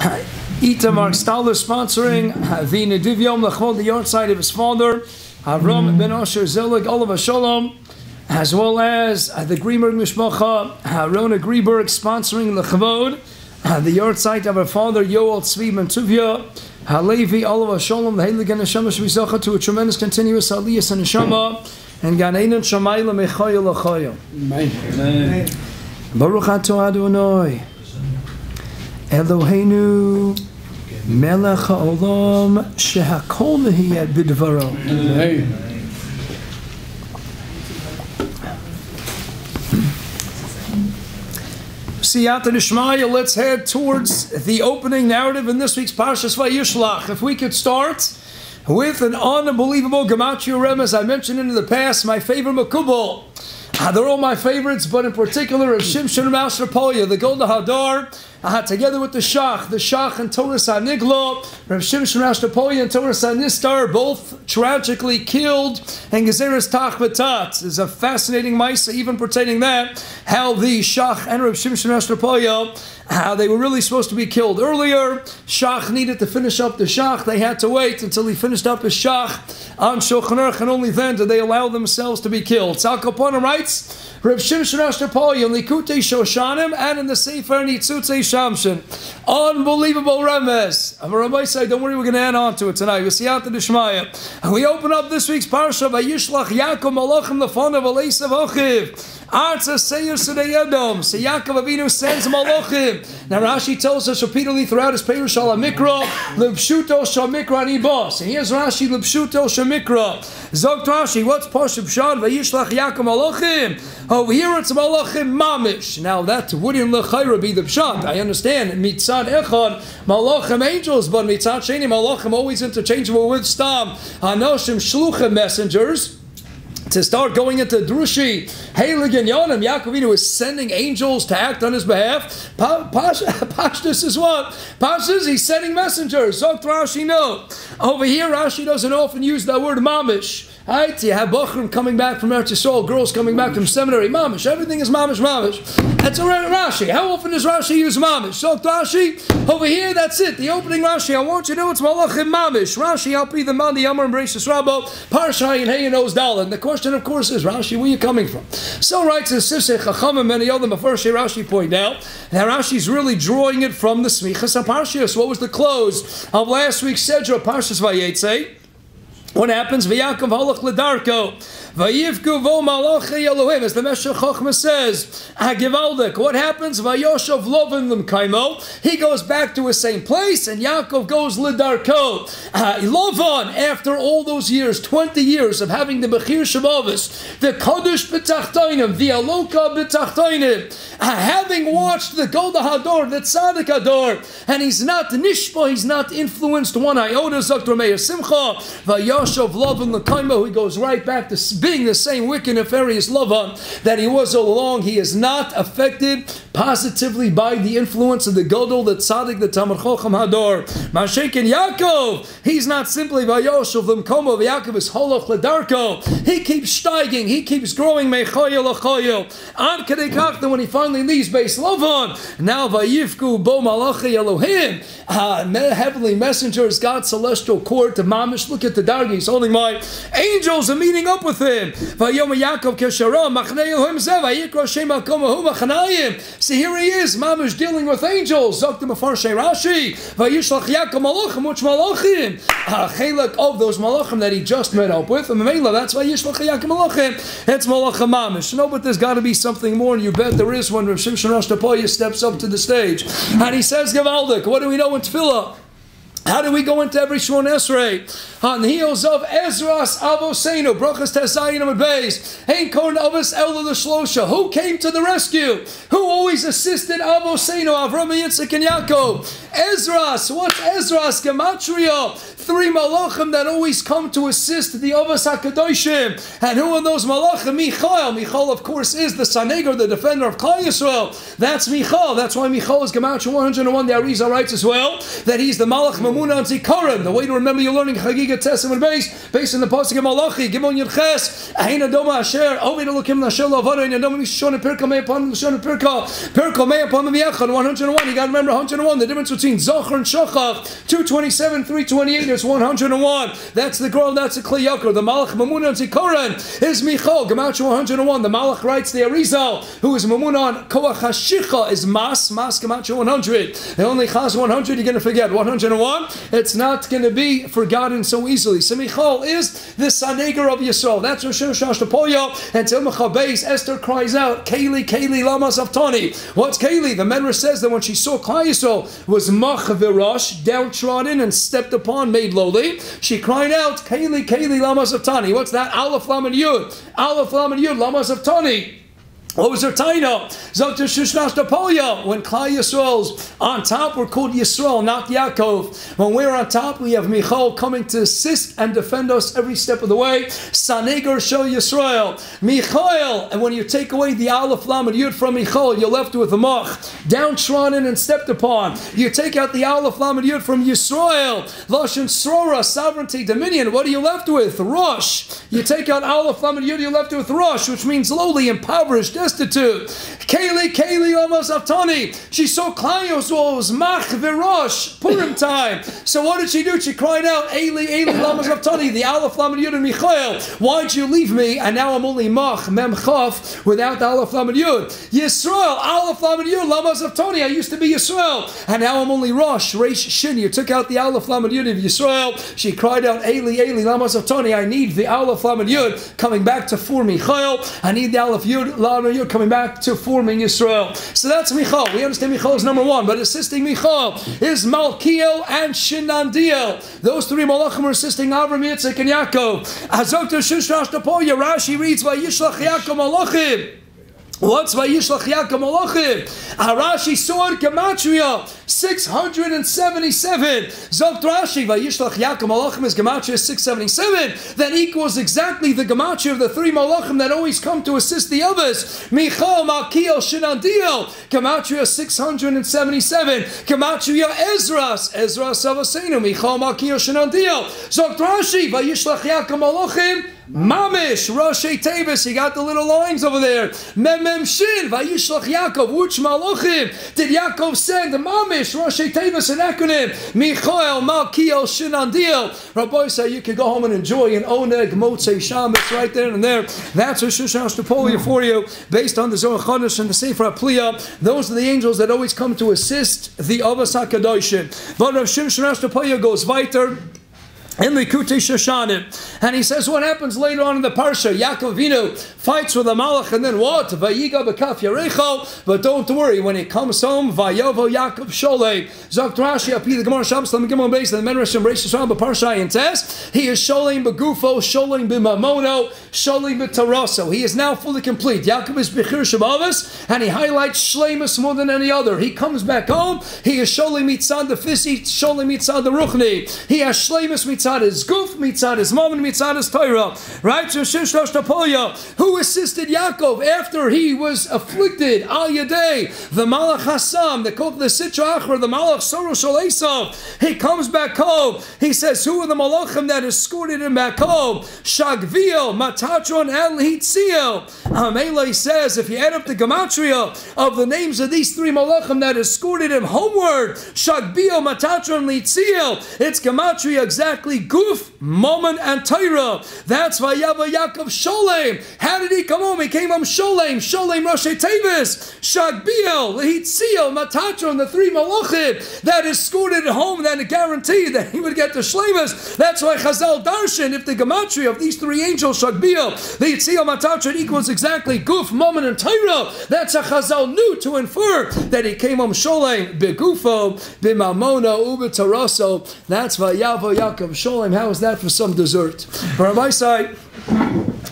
Itamar Staller sponsoring the Nedivyom Lachvod, the yard side of his father, Avram ben Asher Zelig, Oliver Shalom, as well as the Greenberg Mishpacha, Rona Greenberg sponsoring the Chavod, the yard site of her father, Yoel Tzvi ben Tuvia, Halevi, Oliver Shalom, the Heilig and Neshama Shvizacha, to a tremendous continuous Aliyah and Neshama, and Ganeinan Shamayla Mechoyel Achoyel. Amen. Baruch Ato Adonai, Eloheinu, Melech HaOlam, Shehakol Nehiyat Bidvaro. Siyata Nishmaya, let's head towards the opening narrative in this week's Parshas Vayishlach. If we could start with an unbelievable Gematria Remez. I mentioned in the past my favorite Makubal. They're all my favorites, but in particular of Shimshon Master Polya, the Golda Hadar, together with the Shach and Torah Saniglo, Rav Shimshon Master Polya and Torah Sanistar, both tragically killed, and Gezeres Tach Batat. There's a fascinating Maisa, even pertaining that, how the Shach and Rav Shimshon Master Polya, how they were really supposed to be killed earlier. Shach needed to finish up the Shach. They had to wait until he finished up his Shach on Shulchan Aruch, and only then did they allow themselves to be killed. Tzal Kapona writes, Rav Shimshon Asher Polya in Likutei Shoshanim and in the Sefer Nitzutzei Shamshin. Unbelievable remez. Rabbi said, don't worry, we're going to add on to it tonight. V'siyata d'shmaya. And we open up this week's parsha by Yishlach Yaakov Malachim Lefonav Alesav Achiv. Arza Seir Sedei Edom. So Yaakov Avinu sends Malachim. Now Rashi tells us repeatedly throughout his Perush Al HaMikra, L'Pshuto Shal Mikra Nibos. And here's Rashi, L'Pshuto Shal Mikra. Zogt Rashi, what's Pashup Shad? Vayishlach Yaakov Malachim. Over here it's Malachim Mamish. Now that wouldn't L'Chayra be the Pshat. I understand. Mitzad Echad, Malachim angels, but Mitzad Sheni, Malachim always interchangeable with Stam. Anoshim Shluchim messengers. To start going into Drushi, Heilig and Yonim, Yaakovinu is sending angels to act on his behalf. Pashtus is what? Pashtus, he's sending messengers. Zokt Rashi, no. Over here, Rashi doesn't often use that word mamish. Right? You have Bachrim coming back from Eretz Yisrael, girls coming back from seminary. Mamish, everything is mamish, mamish. That's a Rashi. How often does Rashi use mamish? Zokt Rashi, over here, that's it. The opening Rashi, I want you to know it's Malachim Mamish. Rashi, I'll be the man, the Yamar, and Bereshis Rabbo, Parshai, and Hey, and Ozdal. And the question, of course, is, Rashi, where are you coming from? So writes the Sifsei Chacham and many other Mefarshei Rashi point out. Now Rashi's really drawing it from the Smichas HaParshios. What was the close of last week's Sedra Parshas Vayetze? What happens? V'Yaakov halach l'darko. Vayivku vo malachi Elohim. As the Meshech Chochmah says, Hagivaldik. What happens? Vayoshav lovin l'mkaimo. He goes back to his same place, and Yaakov goes l'darko. Lovan, after all those years, 20 years of having the Bechir Shemavis, the Kodesh b'tachtainim, the Aloka b'tachtainim, having watched the Golda Hador, the Tzaddik Hador, and he's not nishpa, he's not influenced one iota, Zaktor Meir Simcha, Vayoshav lovin l'kaimo. He goes right back to being the same wicked, nefarious Lavan that he was all along. He is not affected positively by the influence of the Godol, the Tzaddik, the Tamar Chocham Hador. Mashek and Yaakov, he's not simply Vayoshav L'mkomo. Yaakov is Holoch L'darko. He keeps steiging, he keeps growing. Mechoyel Achoyel. Ad Kedei Kach, that when he finally leaves base Lavan, now Vayivku Bo Malachi Elohim, heavenly messengers, God's celestial court to Mamish. Look at the Dargi, he's holding my angels are meeting up with him. Vayom Yaakov Kesharam, Machnei Elohim Zev, Vayikro Shem Alkomahu Machanayim. See, here he is, Mamish dealing with angels. Zoktim Mefarshei Rashi, Vayishlach Yaakov Malachim, which Malachim? Chelak of those Malachim that he just met up with. And Memela, that's Vayishlach Yaakov Malachim. It's Malachim Mamish. No, but there's got to be something more, and you bet there is when Rav Shimshon Rosh Tapoya steps up to the stage. And he says, Gavaldik, what do we know in Tefillah? How do we go into every Shmon Esrei? On the heels of Ezras Avosenu, Brachas Tezayin Amud Beis, Hein Korn Avos Ela L'Shlosha. Who came to the rescue? Who always assisted Avosenu, Avram, Yitzchak, and Yaakov? Ezras. What's Ezras? Gematria. 3 malachim that always come to assist the Avos HaKadoshim. And who are those malachim? Michael. Michael, of course, is the Sanegar, the defender of Klal Yisrael. That's Michael. That's why Michael is Gematria 101. The Arizal writes as well that he's the malach Mamuna and Zikaron. The way to remember you're learning Chagiga Tessim and based on the pasuk of Malachi. Gimon Yirches. Ahin Adoma Asher. Ovid Elokim Nashel Avara. And Adoma Mishon and Pirka May upon Mishon and Pirka. Pirka May upon the Miachon 101. You got to remember 101. The difference between between Zohar and Shachach, 227, 328, there's 101. That's the girl, that's the Kli Yakar. The Malach Mamun on Zikaron is Michal, Gematria 101. The Malach writes the Arizal, who is Mamun on Koach HaShicha, is Mas Gematria 100. The only Chaz 100, you're going to forget. 101, it's not going to be forgotten so easily. So Michal is the Sanegar of Yisrael. That's Rosh Hashanah. And Till Mechabeis, Esther cries out, Kayli, Kayli, Lama Saftani. What's Kayli? The Medrash says that when she saw Klal Yisrael was Mach V'Rosh, downtrodden and stepped upon, made lowly, she cried out, Kayli, Kayli, Lama Saftani. What's that? Aleph, Lam, and Yud. Aleph, Lam, and Yud, Lama Saftani. What was her taina? Zokter Shushnash Tapolya. When Klal Yisrael's on top, we're called Yisrael, not Yaakov. When we're on top, we have Michal coming to assist and defend us every step of the way. Sanegar Shel Yisrael. Michael. And when you take away the Aleph, Lam, and Yud from Michal, you're left with a Mach, downtrodden and stepped upon. You take out the Aleph, Lam, and Yud from Yisrael, Lashon Srora, sovereignty, dominion. What are you left with? Rosh. You take out Aleph, Lam, and Yud, you're left with Rosh, which means lowly, impoverished, destitute. Kayli, almost Aftani. She saw Klal Yisrael was Mach V'Rosh, Purim time. So what did she do? She cried out, Eli, Lamas Aftani, the Aleph, Lam, and Yud, and Michael. Why'd you leave me? And now I'm only Mach, Mem, Chaf, without the Aleph, Lam, and Yud. Yisrael, Aleph, Lam, and Yud, Lamas Aftani. I used to be Yisrael. And now I'm only Rosh, Reish, Shin. You took out the Aleph, Lam, and Yud of Yisrael. She cried out, Eli, Lamas Aftani. I need the Aleph, Lam, and Yud coming back to form Michael. I need the Aleph, Yud, Lam, and Yud coming back to forming Yisrael. So that's Michal. We understand Michal is number one, but assisting Michal is Malkiel and Shinandiel. Those three malachim are assisting Avram, Yitzchak, and Yaakov. Azokter Shushrash Tapoya, Rashi reads by Yishlach Yaakov Malachim. What's Vayishlach Yaakov Malachim? Rashi saw Gematria 677. Zokt Rashi Vayishlach Yaakov Malachim is Gematria 677. That equals exactly the Gematria of the three Malachim that always come to assist the others. Michal, Malkiel, Shinandiel. Gematria 677. Gematria Ezras Savasenu. Michal, Malkiel, Shinandiel. Zokt Rashi Vayishlach Yaakov Malachim. Mamish, Rashi Tevis, he got the little lines over there. Mem Shin, Vayishlach Yaakov, which Malachim did Yaakov send? Mamish, Rashi Tevis, an acronym. Michael, Malkiel, Shinandiel. Rabbi say you can go home and enjoy an Oneg, Motzei, Shabbos right there and there. That's a Shushash Napoleon for you, based on the Zohar Chodesh and the Sefer HaPliya. Those are the angels that always come to assist the Avos HaKadoshim. But Rav Shushash Napoleon goes weiter in the Kutei Shoshanim, and he says what happens later on in the parsha. Yaakov Avinu fights with the Malach, and then what? Vayiga b'kaf Yerecho. But don't worry, when he comes home, Vayovo Yaakov Sholei. Zokt Rashi api the Gemara Shabbos Lam Gimel Beis and the Medrash and Reish Yisrael b'parsha Yentes. He is Sholem b'gufo, Sholem b'mamono, Sholem b'taraso. He is now fully complete. Yaakov is b'chir Shabavos, and he highlights Shleimus more than any other. He comes back home. He is Sholem mitzad the Fisi, Sholem mitzad the Ruchni. He has Shleimus mitzad his Guf, mitzad his Mom, and mitzad his Torah. Right? So Shishlosh Tapoya, who assisted Yaakov after he was afflicted, Al Yadei, the Malach Hassam, the Sitra Achra, the Malach Soro Shal Esav. He comes back home. He says, who are the Malachim that escorted him back home? Shagvio, Matatron, and Hitziel. Amelei says, if you add up the Gematria of the names of these three Malachim that escorted him homeward, Shagbio, Matatron, Hitziel, it's Gematria exactly Guf, Mammon, and Torah. That's Vayava Yaakov Sholem. How did he come home? He came home Sholem, Sholem Rashi Tevis, Shagbiel, Hitziel, Matatron, the three Malachim that escorted home, that guaranteed that he would get the Shlemus. That's why Chazal Darshan, if the Gematria of these three angels, Shagbiel, the Hitziel, Matatron equals exactly Guf, Mammon, and Torah, that's a Chazal knew to infer that he came home Sholem, Begufo, Bimamono, Ubitaraso. That's Vayava Yaakov Sholem. How is that for some dessert? From my side,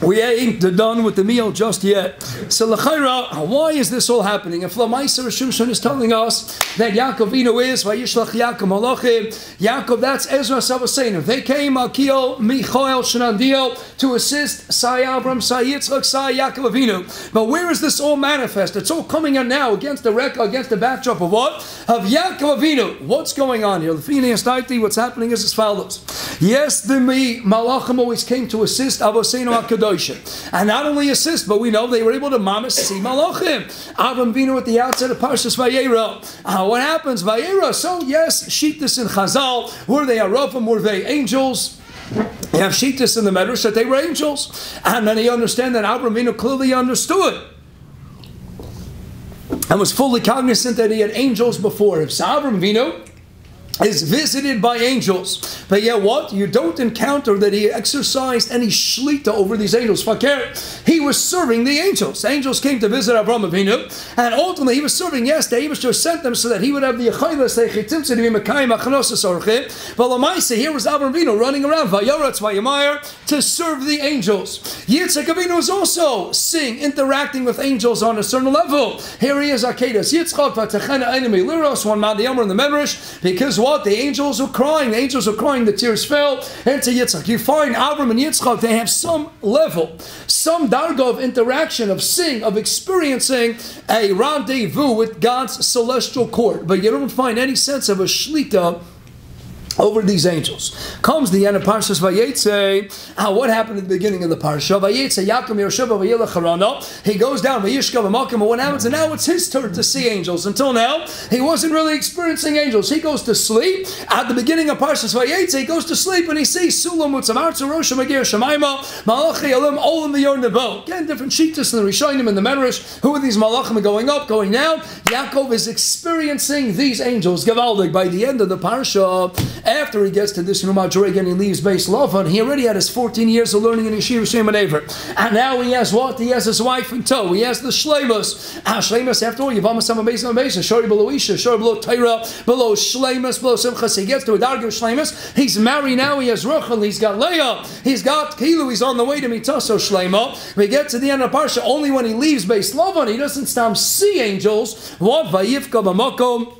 we ain't done with the meal just yet. So l'chayra, why is this all happening? If Lamaisa Shimshon is telling us that Yaakov Avinu is Vayishlach Yaakov Malachim, Yaakov, that's Ezra Savasenu. They came Akil, Michael, Shenandiel to assist Sai Avram, Sai Yitzchak, Sai Yaakov Avinu. But where is this all manifest? It's all coming on now against the backdrop of what? Of Yaakov Avinu. What's going on here? The Feiner what's happening is as follows. Yes, the Malachim always came to assist Avosenu HaKadosh. Kadoshim. And not only assist, but we know they were able to mamash see Malachim. Avram Avinu at the outset of Parshas Vayera. What happens? Vayera, so yes, Shittis in Chazal, were they Arafim, were they angels? You have Shittis in the Medrash that they were angels. And then you understand that Avram Avinu clearly understood and was fully cognizant that he had angels before him. So Avram Avinu is visited by angels. But yet what? You don't encounter that he exercised any shlita over these angels. Fakir, he was serving the angels. Angels came to visit Avraham Avinu, and ultimately he was serving, yes, the Eibishter sent them so that he would have the Yechaylas, the Yechitimtze, to be Mekayim, Achanosas, Orchim. But Lamaisa, here was Avraham Avinu running around, Vayoratz, Vayamayar, to serve the angels. Yitzchak Avinu is also interacting with angels on a certain level. Here he is, Akedas, Yitzchak, Vatachena, Enemy, Liros, one Madiyamar in the Medrash, because what? The angels were crying. The angels were crying. The tears fell into Yitzchak. You find Avram and Yitzchak, they have some level, some darga of interaction, of seeing, of experiencing a rendezvous with God's celestial court. But you don't find any sense of a shlita over these angels. Comes the end of Parshas Vayetze. What happened at the beginning of the Parsha? Vayetze Yaakov Yerushav Vayelech Harana. He goes down Vayishkav Amakim. And what happens? And now it's his turn to see angels. Until now, he wasn't really experiencing angels. He goes to sleep. At the beginning of Parshas Vayetze, he goes to sleep and he sees Sulam Utzamartza Rosh Magir Shemaima Malachi Elim Olam V'Yor Nebo. Again, different shittas in the Rishonim and the Medrash. Who are these Malachim going up, going down? Yaakov is experiencing these angels. Gavaldik. By the end of the Parsha, after he gets to this Remazim and he leaves Beis Lavan, he already had his 14 years of learning in Yeshiva Shem and Aver. And now he has what? He has his wife in tow. He has the Shleimus. Shleimus, after all, Yavam Sama Beis and Beis, Shori below Isha, Shori below Torah, below Shleimus, below Simchas. He gets to a Darga of Shleimus. He's married now. He has Rachel. He's got Leah. He's got Kilu. He's on the way to Mitaso Shleima. We get to the end of Parsha. Only when he leaves Beis Lavan, he doesn't stop see angels. What? Vayivka b'makom.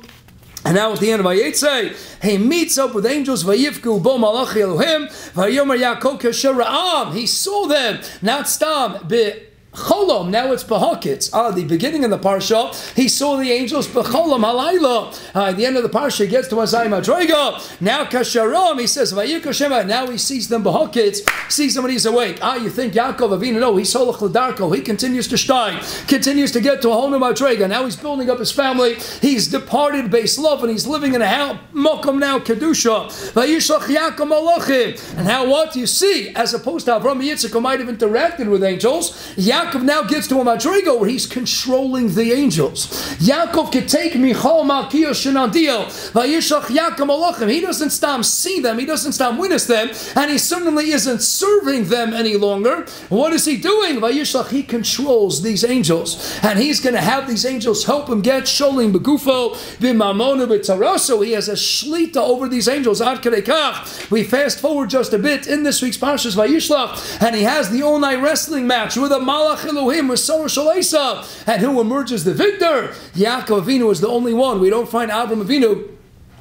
And now at the end of Vayetze, he meets up with angels. Vayivku bo malachi Elohim. Vayomer Yaakov kasher ra'am. He saw them. Not stam be Cholom, now it's Bahakits. The beginning of the Parsha, he saw the angels B'Cholom Halayla. At the end of the Parsha, he gets to Azai Madrega. Now Kasharam, he says Vayikra Shema. Now he sees them Bahakits, sees them when he's awake. You think Yaakov Avinu? No, he's Solach Ladarko. He continues to stein, continues to get to a whole new Madrega. Now he's building up his family. He's departed Beis Love and he's living in a house Mokum now Kedusha. Vayishlach Yaakov Malachim. And how what you see, as opposed to Avram Yitzchak, who might have interacted with angels, Yaakov now gets to a madrigo where he's controlling the angels. Yaakov could take Michal Malkiah Shenadiel, Vayishach Yaakov Malachim. He doesn't stop see them, he doesn't stop witness them, and he certainly isn't serving them any longer. What is he doing? Vayishach, he controls these angels, and he's going to have these angels help him get Sholim Begufo, Bimamonu B'Taraso. He has a shlita over these angels. Ad Kadekach. We fast forward just a bit in this week's Parshas Vayishlach, and he has the all-night wrestling match with a Malach Elohim with Sarah Shalaisa, and who emerges the victor? Yaakov Avinu is the only one. We don't find Avram Avinu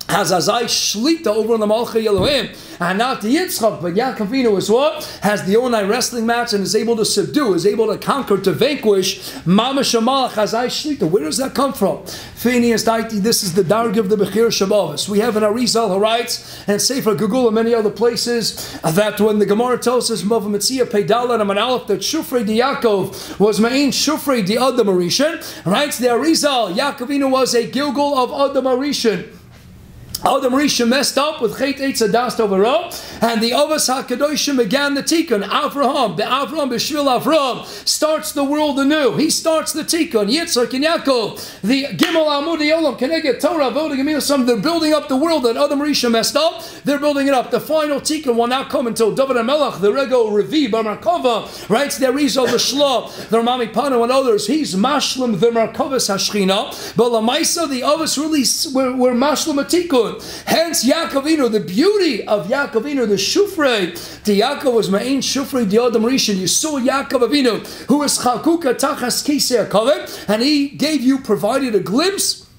has Azai Shlita over on the Malchi Elohim, and not the Yitzchak, but Yaakov Avinu is what? Has the all-night wrestling match and is able to subdue, is able to conquer, to vanquish Mamash Malach Azai Shlita. Where does that come from? Feiner, this is the Darg of the Bechir Shabbos. We have an Arizal who writes, and Sefer Gugul and many other places, that when the Gemara tells us Mav Metzia Peidala and Manalef that Shufrei di Yaakov was Ma'in Shufrei di Adam Arishan, writes the Arizal, Yaakov Avinu was a Gilgul of Adam Arishan. Adam Rishon messed up with Chet Eitz Adas Overah, and the Avos HaKadoshim began the Tikkun. Avraham, the Avram B'Shvil Avram, starts the world anew. He starts the Tikkun. Yitzchak and Yaakov, the Gimel Amud Yolam, Keneged Torah, voting Amilasam, they're building up the world that Adam Rishon messed up. They're building it up. The final Tikkun will not come until David HaMelech, the Rego Revi, Bar Merkava, writes the Arizal, the Shlah, the Ramami Pano, and others. He's Mashlim, the Merkavas HaShchina, but Lamaisa, the Avos really were Mashlim a Tikkun. Hence Yaakov Avinu, the beauty of Yaakov Avinu, the Shufrei. The Yaakov was Ma'in Shufrei the Adam Rishon. You saw Yaakov Avinu, who was Chakuka Tachas Kisei HaKavod, and he gave you, provided a glimpse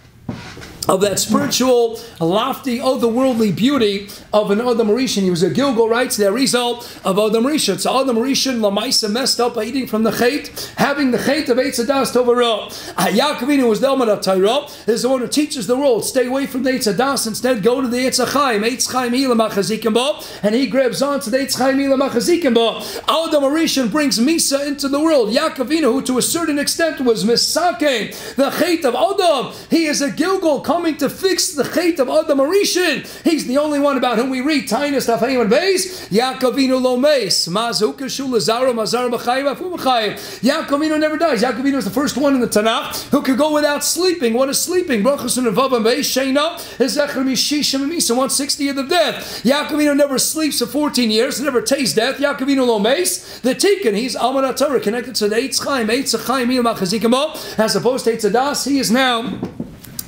of that spiritual, lofty, otherworldly beauty of an Adam Rishon. He was a Gilgal, writes the Arizal of Adam Rishon. So Adam Rishon, Lamaisa, messed up by eating from the Chet, having the Chet of Eitz Hadas Tovara. Yaakov Avinu was the Elman of Torah, is the one who teaches the world, stay away from the Eitz Hadas, instead go to the Eitz HaChaim, Eitz Chaim Hila Machazikim Ba, and he grabs onto the Eitz Chaim Hila Machazikim Ba. Adam Rishon brings Misa into the world. Yaakov Avinu, who to a certain extent was Misakein, the Chet of Adam, he is a Gilgal coming to fix the Chet of Adam Rishon. He's the only one about whom we read Tainus Tafayim and Beis. Yaakov Avinu lo meis. Mazuka shula zara mazara b'chayim afu b'chayim. Yaakov Avinu never dies. Yaakov Avinu is the first one in the Tanakh who could go without sleeping. What is sleeping? Brachos and Vav and Beis Sheina is Zecher Mishishim and Misa 160th of death. Yaakov Avinu never sleeps for 14 years. Never tastes death. Yaakov Avinu lo meis. The Tikkun, he's Alman Torah connected to the Eitz Chaim Mil Machazikim Ba, as opposed to Eitz Hadas. He is now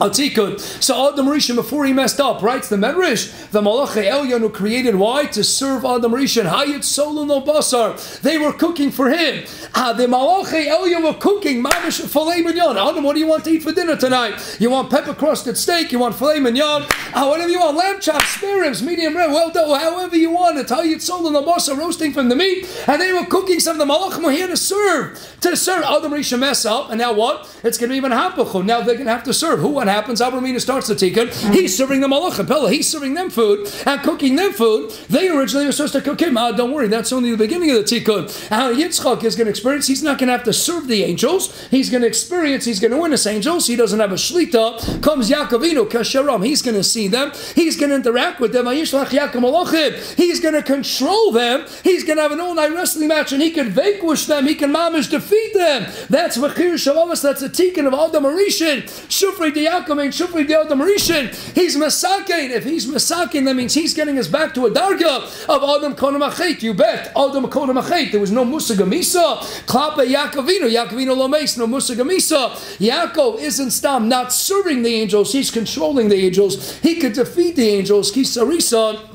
a tikkun. So Adam Rishon, before he messed up, writes the Medrash, the Malachei Elyon who created why? To serve Adam Rishon. Hayit Solon no Basar. They were cooking for him. The Malachei Elyon were cooking Mamish filet mignon. Adam, what do you want to eat for dinner tonight? You want pepper crusted steak? You want filet mignon? Whatever you want. Lamb chops, spare ribs, medium rare, well done, however you want it. Hayit Solon no Basar, roasting from the meat. And they were cooking some of the Malachim were here to serve. To serve. Adam Rishon mess up, and now what? It's going to be even hapachu. Now they're going to have to serve. What happens? Abraham starts the tikkun. He's serving the malachim. Pella, he's serving them food and cooking them food. They originally were supposed to cook him. Don't worry, that's only the beginning of the tikkun. How Yitzchak is going to experience, he's not going to have to serve the angels. He's going to experience, he's going to witness angels. He doesn't have a shlita. Comes Yaakovinu, Kasharam. He's going to see them. He's going to interact with them. He's going to control them. He's going to have an all-night wrestling match, and he can vanquish them. He can mamish defeat them. That's Mechir Shavamas. That's the tikkun of Adam Rishon. Shufrei de Yaakov and Shufrei de Adam Rishon. He's Masakein. If he's Masakein, that means he's getting us back to a darga of Adam Konam Achet. You bet. Adam Konam Achet. There was no Musagamisa. Klapa Yaakovinu. Yaakovinu Lomeis. No Musagamisa. Yaakov isn't Stam not serving the angels. He's controlling the angels. He could defeat the angels. Kisarisa.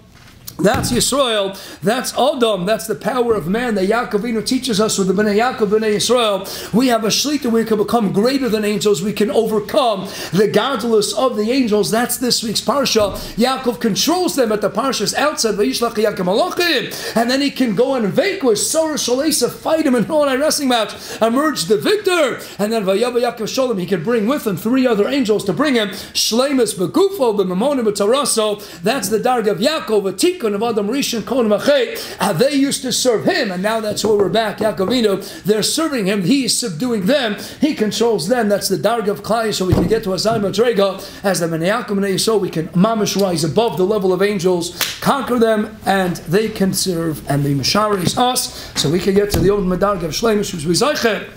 That's Yisrael. That's Adam. That's the power of man that Yaakovinu teaches us with the Bnei Yaakov, Bnei Yisrael. We have a shlita. We can become greater than angels. We can overcome the gadlus of the angels. That's this week's parsha. Yaakov controls them at the parsha's outset. Vayishlach Yaakov Malachim, and then he can go and vanquish Sora Shalesa, fight him in an all-night wrestling match, emerge the victor, and then Vayava Yaakov Shalom. He can bring with him 3 other angels to bring him Shleimus Begufo B'Mamonim B'Taraso. That's the darg of Yaakov, a tikkun of Adam Rishon Kon Machet. They used to serve him, and now that's where we're back. Yaakovinu, they're serving him. He's subduing them. He controls them. That's the darg of Klai. So we can get to Azai Madrega as the Bnei Yaakov Bnei Yisrael. We can mamish rise above the level of angels, conquer them, and they can serve and they misharis us. So we can get to the old Madarg of Shleimus, who's Rizaychet.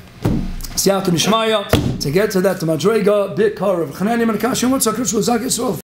Siyat Mishmaya to get to that Madrega Bikar of Chanani Manakashi. What's our Krishna Zak Yisrael?